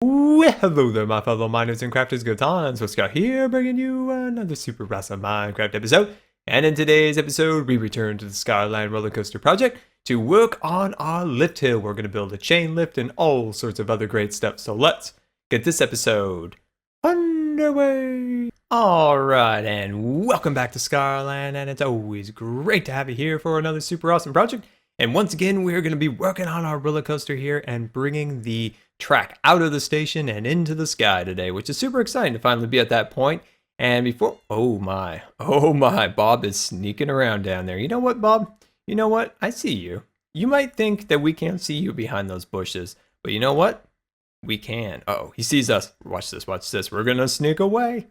Well, hello there, my fellow miners and crafters. GoodTimesWithScar here, bringing you another super awesome Minecraft episode. And in today's episode, we return to the Scarland roller coaster project to work on our lift hill. We're going to build a chain lift and all sorts of other great stuff. So let's get this episode underway. Alright, and welcome back to Scarland, and it's always great to have you here for another super awesome project. And once again, we're going to be working on our roller coaster here and bringing the track out of the station and into the sky today, which is super exciting to finally be at that point. And before, oh my, Bob is sneaking around down there. You know what, Bob? You know what? I see you. You might think that we can't see you behind those bushes, but you know what? We can. Uh-oh, he sees us. Watch this, watch this. We're gonna sneak away.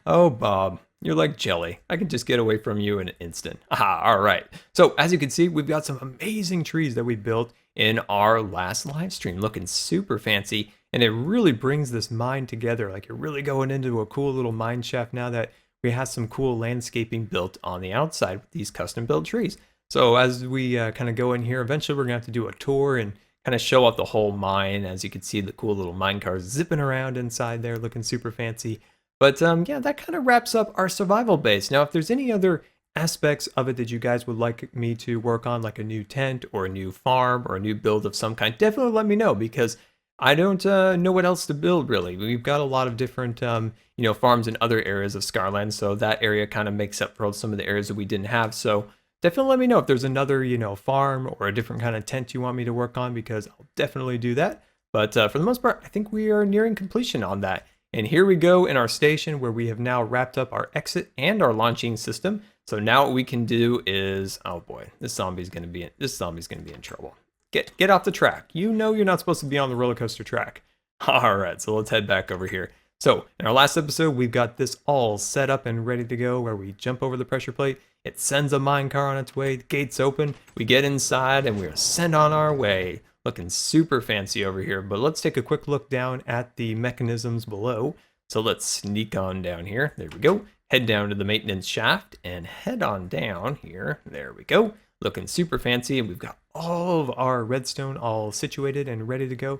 Oh, Bob, you're like jelly. I can just get away from you in an instant. All right. So as you can see, we've got some amazing trees that we built in our last live stream, looking super fancy, and it really brings this mine together. Like you're really going into a cool little mine shaft now that we have some cool landscaping built on the outside with these custom built trees. So as we kind of go in here, eventually we're gonna have to do a tour and kind of show off the whole mine. As you can see, the cool little mine cars zipping around inside there, looking super fancy. But yeah, that kind of wraps up our survival base. Now, if there's any other aspects of it that you guys would like me to work on, like a new tent or a new farm or a new build of some kind, definitely let me know, because I don't know what else to build really. We've got a lot of different farms in other areas of Scarland, so that area kind of makes up for some of the areas that we didn't have. So definitely let me know if there's another farm or a different kind of tent you want me to work on, because I'll definitely do that. But for the most part, I think we are nearing completion on that. And here we go in our station, where we have now wrapped up our exit and our launching system. So now what we can do is, oh boy, this zombie's gonna be in trouble. Get off the track. You know you're not supposed to be on the roller coaster track. All right, so let's head back over here. So in our last episode, we've got this all set up and ready to go, where we jump over the pressure plate. It sends a mine car on its way. The gates open. We get inside and we're sent on our way. Looking super fancy over here, but let's take a quick look down at the mechanisms below. So let's sneak on down here. There we go. Head down to the maintenance shaft and head on down here. There we go. Looking super fancy, and we've got all of our redstone all situated and ready to go.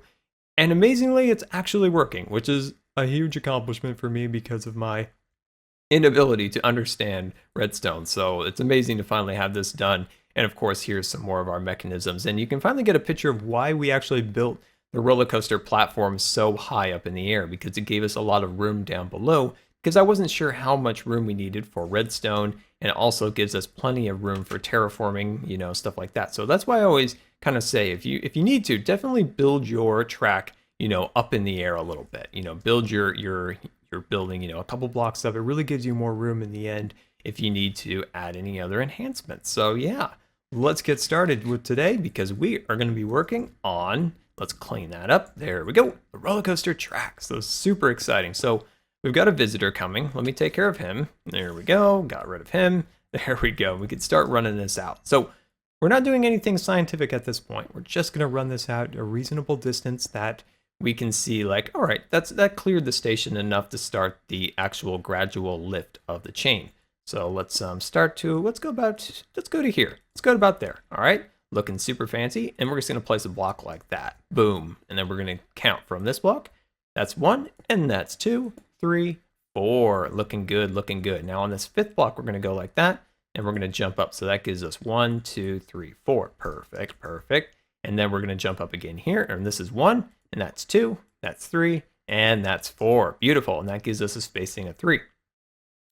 And amazingly, it's actually working, which is a huge accomplishment for me because of my inability to understand redstone. So it's amazing to finally have this done. And of course, here's some more of our mechanisms. And you can finally get a picture of why we actually built the roller coaster platform so high up in the air, because it gave us a lot of room down below, because I wasn't sure how much room we needed for redstone. And it also gives us plenty of room for terraforming, stuff like that. So that's why I always kind of say, if you need to, definitely build your track, up in the air a little bit. Build your building, a couple blocks up. It really gives you more room in the end if you need to add any other enhancements. So yeah, let's get started with today, because we are going to be working on, let's clean that up. There we go. The Rollercoaster Tracks. So super exciting. So we've got a visitor coming. Let me take care of him. There we go. Got rid of him. There we go. We can start running this out. So we're not doing anything scientific at this point. We're just going to run this out a reasonable distance that we can see, like, all right, that cleared the station enough to start the actual gradual lift of the chain. So let's go to here. Let's go to about there. All right, looking super fancy, and we're just gonna place a block like that. Boom, and then we're gonna count from this block. That's 1, and that's 2, 3, 4. Looking good, looking good. Now on this 5th block, we're gonna go like that, and we're gonna jump up. So that gives us 1, 2, 3, 4. Perfect, perfect. And then we're gonna jump up again here, and this is 1, and that's 2, that's 3, and that's 4. Beautiful, and that gives us a spacing of 3.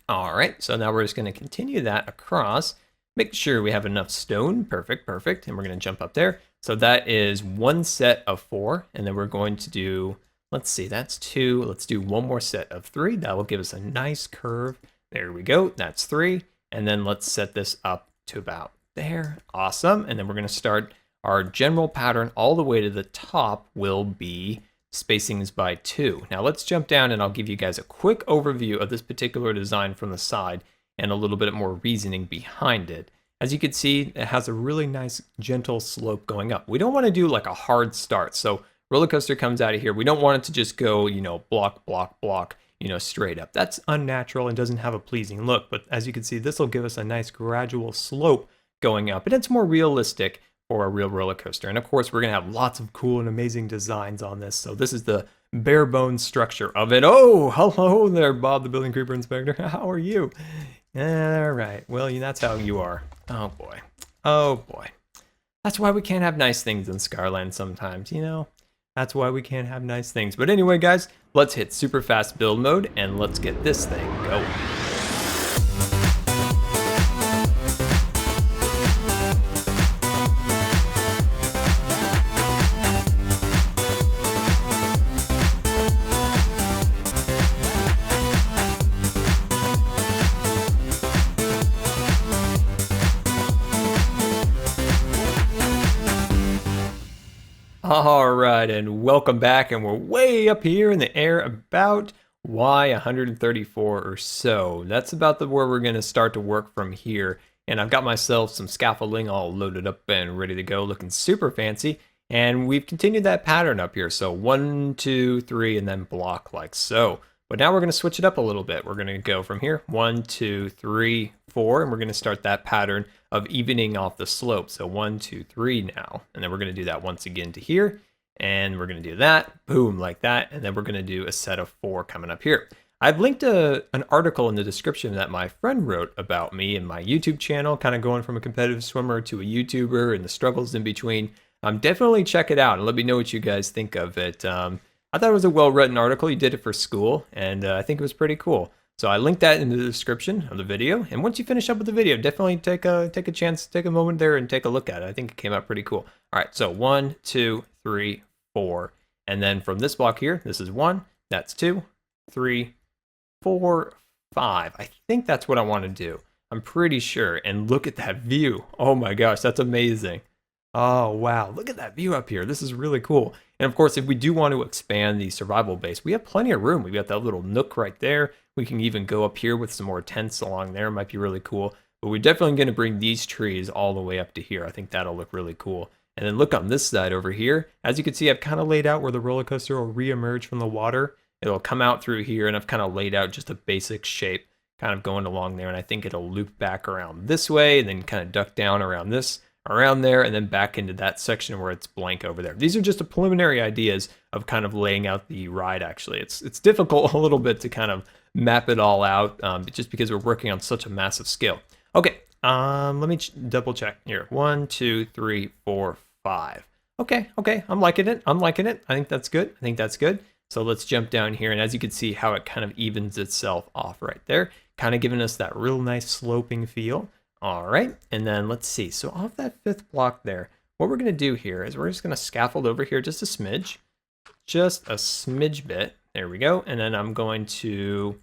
All right, so now we're just going to continue that across. Make sure we have enough stone. Perfect, perfect. And we're going to jump up there. So that is 1 set of 4. And then we're going to do, let's see, that's 2. Let's do 1 more set of 3. That will give us a nice curve. There we go. That's 3. And then let's set this up to about there. Awesome. And then we're going to start our general pattern all the way to the top will be spacings by 2. Now let's jump down and I'll give you guys a quick overview of this particular design from the side and a little bit more reasoning behind it. As you can see, it has a really nice gentle slope going up. We don't want to do like a hard start. So roller coaster comes out of here. We don't want it to just go, block, block, block, straight up. That's unnatural and doesn't have a pleasing look. But as you can see, this will give us a nice gradual slope going up, and it's more realistic for a real roller coaster. And of course, we're gonna have lots of cool and amazing designs on this. So this is the bare bones structure of it. Oh, hello there, Bob, the building creeper inspector. How are you? All right. Well, that's how you are. Oh boy. Oh boy. That's why we can't have nice things in Scarland sometimes, That's why we can't have nice things. But anyway, guys, let's hit super fast build mode and let's get this thing going. All right, and welcome back, and we're way up here in the air about Y134 or so. That's about where we're going to start to work from here, and I've got myself some scaffolding all loaded up and ready to go, looking super fancy, and we've continued that pattern up here, so 1, 2, 3, and then block like so. But now we're going to switch it up a little bit. We're going to go from here, 1, 2, 3, 4, and we're going to start that pattern of evening off the slope. So 1, 2, 3 now, and then we're going to do that once again to here, and we're going to do that, boom, like that, and then we're going to do a set of 4 coming up here. I've linked an article in the description that my friend wrote about me and my YouTube channel, kind of going from a competitive swimmer to a YouTuber and the struggles in between. Definitely check it out and let me know what you guys think of it. I thought it was a well-written article. He did it for school, and I think it was pretty cool. So I linked that in the description of the video. And once you finish up with the video, definitely take a chance, take a moment there and take a look at it. I think it came out pretty cool. All right, so 1, 2, 3, 4. And then from this block here, this is 1, that's 2, 3, 4, 5. I think that's what I want to do. I'm pretty sure. And look at that view. Oh my gosh, that's amazing. Oh, wow. Look at that view up here. This is really cool. And of course, if we do want to expand the survival base, we have plenty of room. We've got that little nook right there. We can even go up here with some more tents along there. It might be really cool. But we're definitely going to bring these trees all the way up to here. I think that'll look really cool. And then look on this side over here. As you can see, I've kind of laid out where the roller coaster will re-emerge from the water. It'll come out through here, and I've kind of laid out just a basic shape kind of going along there. And I think it'll loop back around this way and then kind of duck down around there, and then back into that section where it's blank over there. These are just the preliminary ideas of kind of laying out the ride, actually. It's difficult a little bit to kind of map it all out, just because we're working on such a massive scale. Okay, let me double check here. 1, 2, 3, 4, 5. Okay, I'm liking it. I think that's good. So let's jump down here, and as you can see how it kind of evens itself off right there, kind of giving us that real nice sloping feel. All right, and then let's see. So off that 5th block there, what we're going to do here is we're just going to scaffold over here just a smidge bit. There we go. And then I'm going to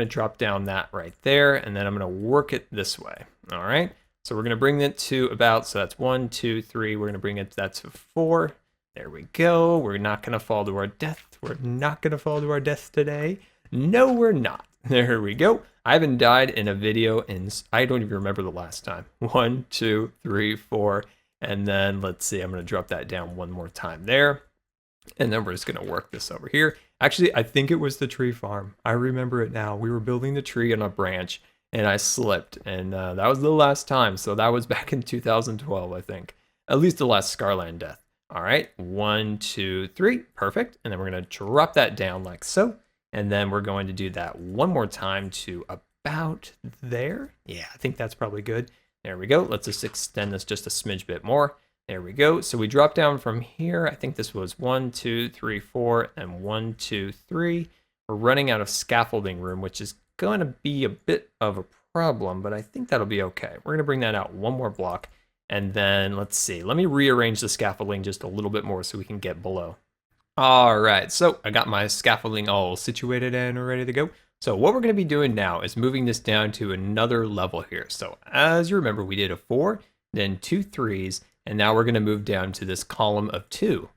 drop down that right there, and then I'm going to work it this way. All right, so we're going to bring it to about, so that's 1, 2, 3. We're going to bring it that to 4. There we go. We're not going to fall to our death. We're not going to fall to our death today. No, we're not. There we go. I haven't died in a video and I don't even remember the last time. 1, 2, 3, 4. And then let's see, I'm going to drop that down one more time there. And then we're just going to work this over here. Actually, I think it was the tree farm. I remember it now. We were building the tree on a branch and I slipped. And that was the last time. So that was back in 2012, I think. At least the last Scarland death. All right, 1, 2, 3. Perfect. And then we're going to drop that down like so. And then we're going to do that one more time to about there. Yeah, I think that's probably good. There we go. Let's just extend this just a smidge bit more. There we go. So we drop down from here. I think this was 1, 2, 3, 4, and 1, 2, 3. We're running out of scaffolding room, which is going to be a bit of a problem, but I think that'll be okay. We're going to bring that out one more block. And then let's see. Let me rearrange the scaffolding just a little bit more so we can get below. All right, so I got my scaffolding all situated and ready to go. So what we're going to be doing now is moving this down to another level here. So as you remember, we did a 4, then 2 3s, and now we're going to move down to this column of 2.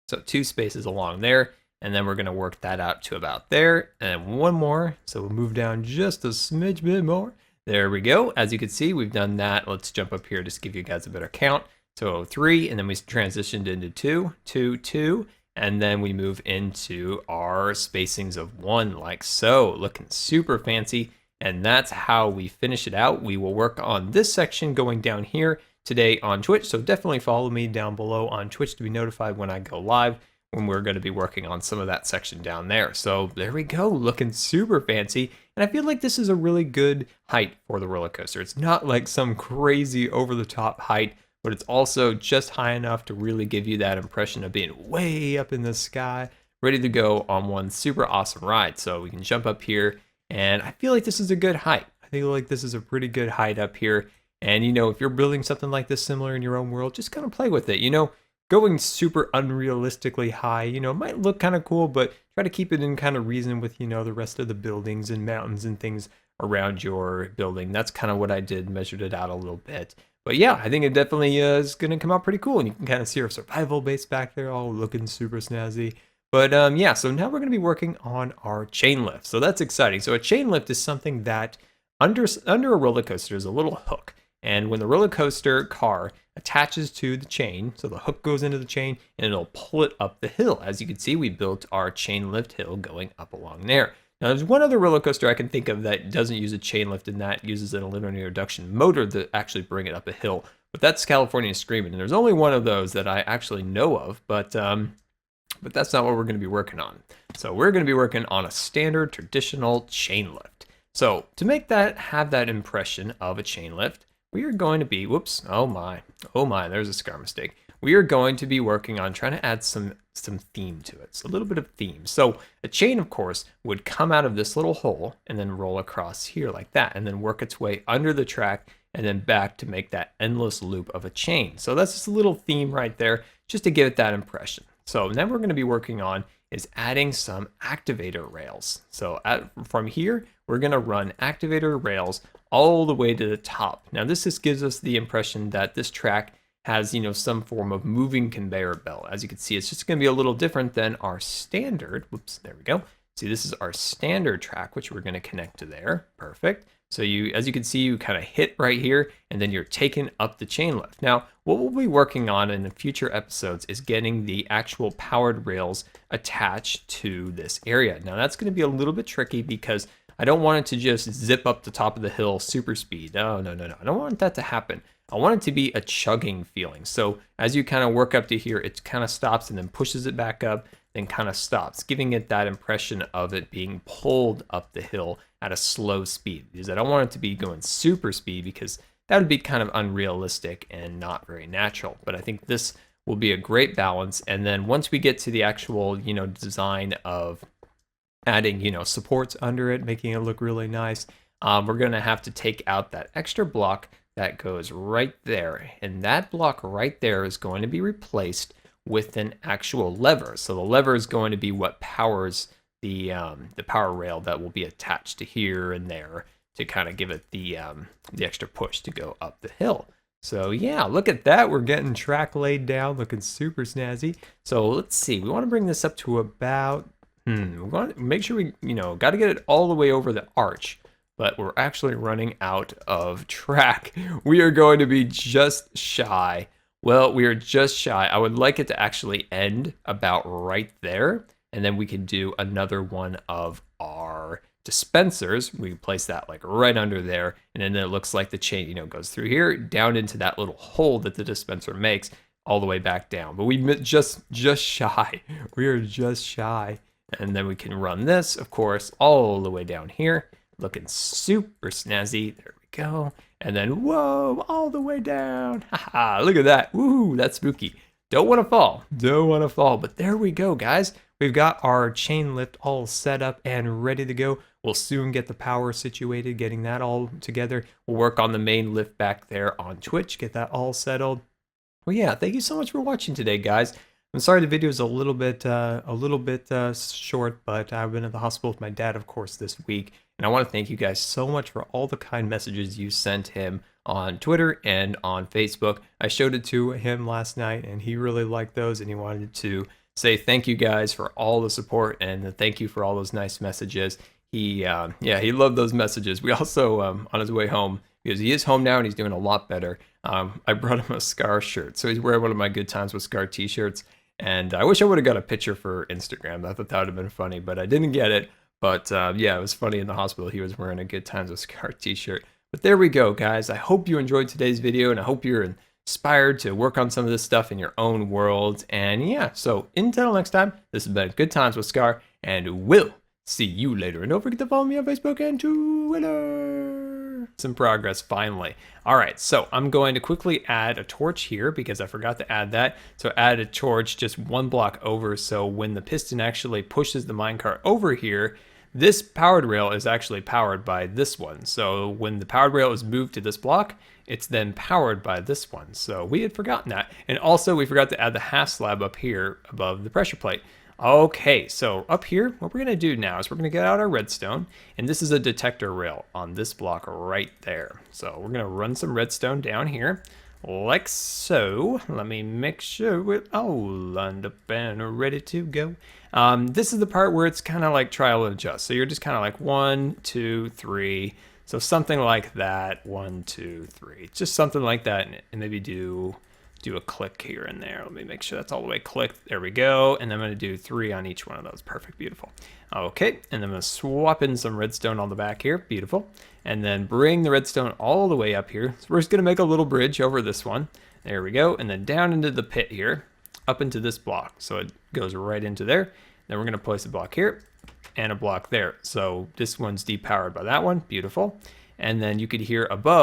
So 2 spaces along there, and then we're going to work that out to about there, and one more. So we'll move down just a smidge bit more. There we go. As you can see, we've done that. Let's jump up here just to give you guys a better count. So 3, and then we transitioned into 2, 2, 2. And then we move into our spacings of 1 like so, looking super fancy. And that's how we finish it out. We will work on this section going down here today on Twitch, so definitely follow me down below on Twitch to be notified when I go live, when we're going to be working on some of that section down there. So there we go, looking super fancy. And I feel like this is a really good height for the roller coaster. It's not like some crazy over the top height, but it's also just high enough to really give you that impression of being way up in the sky, ready to go on one super awesome ride. So we can jump up here, and I feel like this is a good height. I feel like this is a pretty good height up here. And you know, if you're building something like this similar in your own world, just kind of play with it. You know, going super unrealistically high, you know, might look kind of cool, but try to keep it in kind of reason with, you know, the rest of the buildings and mountains and things around your building. That's kind of what I did, measured it out a little bit. But yeah, I think it definitely is going to come out pretty cool. And you can kind of see our survival base back there all looking super snazzy. But yeah, so now we're going to be working on our chain lift. So that's exciting. So a chain lift is something that under a roller coaster is a little hook. And when the roller coaster car attaches to the chain, so the hook goes into the chain and it'll pull it up the hill. As you can see, we built our chain lift hill going up along there. Now there's one other roller coaster I can think of that doesn't use a chain lift, and that uses an linear reduction motor to actually bring it up a hill. But that's California Screaming, and there's only one of those that I actually know of, but that's not what we're going to be working on. So we're going to be working on a standard traditional chain lift. So to make that have that impression of a chain lift, we are going to be, whoops, oh my, there's a Scar mistake. We are going to be working on trying to add some theme to it, so a little bit of theme. So a chain, of course, would come out of this little hole and then roll across here like that, and then work its way under the track and then back to make that endless loop of a chain. So that's just a little theme right there, just to give it that impression. So then we're going to be working on is adding some activator rails. So from here, we're going to run activator rails all the way to the top. Now this just gives us the impression that this track has, you know, some form of moving conveyor belt. As you can see, it's just going to be a little different than our standard. Whoops, there we go. See, this is our standard track, which we're going to connect to there. Perfect. So as you can see, you kind of hit right here, and then you're taking up the chain lift. Now, what we'll be working on in the future episodes is getting the actual powered rails attached to this area. Now, that's going to be a little bit tricky because I don't want it to just zip up the top of the hill super speed. No. I don't want that to happen. I want it to be a chugging feeling. So as you kind of work up to here, it kind of stops and then pushes it back up, then kind of stops, giving it that impression of it being pulled up the hill at a slow speed. Because I don't want it to be going super speed, because that would be kind of unrealistic and not very natural. But I think this will be a great balance. And then once we get to the actual, you know, design of adding, you know, supports under it, making it look really nice, we're going to have to take out that extra block that goes right there. And that block right there is going to be replaced with an actual lever. So the lever is going to be what powers the power rail that will be attached to here and there to kind of give it the extra push to go up the hill. So yeah, look at that. We're getting track laid down, looking super snazzy. So let's see, we want to bring this up to about, we're going to make sure we, you know, got to get it all the way over the arch, but we're actually running out of track. We are going to be just shy. Well, we are just shy. I would like it to actually end about right there, and then we can do another one of our dispensers. We place that like right under there, and then it looks like the chain, you know, goes through here down into that little hole that the dispenser makes all the way back down. But we just shy. We are just shy. And then we can run this, of course, all the way down here, looking super snazzy. There we go. And then, whoa, all the way down. Haha, look at that. Woo, that's spooky. Don't want to fall. Don't want to fall. But there we go, guys. We've got our chain lift all set up and ready to go. We'll soon get the power situated, getting that all together. We'll work on the main lift back there on Twitch, get that all settled. Well, yeah, thank you so much for watching today, guys. I'm sorry the video is a little bit short, but I've been at the hospital with my dad, of course, this week. And I want to thank you guys so much for all the kind messages you sent him on Twitter and on Facebook. I showed it to him last night, and he really liked those, and he wanted to say thank you guys for all the support, and thank you for all those nice messages. He loved those messages. We also, on his way home, because he is home now and he's doing a lot better, I brought him a Scar shirt. So he's wearing one of my Good Times with Scar t-shirts. And I wish I would have got a picture for Instagram. I thought that would have been funny, but I didn't get it. But yeah, it was funny in the hospital. He was wearing a Good Times with Scar t-shirt. But there we go, guys. I hope you enjoyed today's video, and I hope you're inspired to work on some of this stuff in your own world. And yeah, so until next time, this has been Good Times with Scar, and we'll see you later. And don't forget to follow me on Facebook and Twitter. Some progress finally. All right, so I'm going to quickly add a torch here because I forgot to add that. So add a torch just one block over, so when the piston actually pushes the minecart over here, this powered rail is actually powered by this one. So when the powered rail is moved to this block, it's then powered by this one. So we had forgotten that. And also we forgot to add the half slab up here above the pressure plate. Okay, so up here, what we're gonna do now is we're gonna get out our redstone, and this is a detector rail on this block right there. So we're gonna run some redstone down here, like so. Let me make sure we're all lined up and ready to go. This is the part where it's kind of like trial and adjust. So you're just kind of like 1, 2, 3. So something like that, 1, 2, 3, just something like that, and maybe do a click here and there. Let me make sure that's all the way clicked. There we go. And I'm going to do 3 on each one of those. Perfect. Beautiful. Okay. And I'm going to swap in some redstone on the back here. Beautiful. And then bring the redstone all the way up here. So we're just going to make a little bridge over this one. There we go. And then down into the pit here, up into this block. So it goes right into there. Then we're going to place a block here and a block there. So this one's depowered by that one. Beautiful. And then you could hear above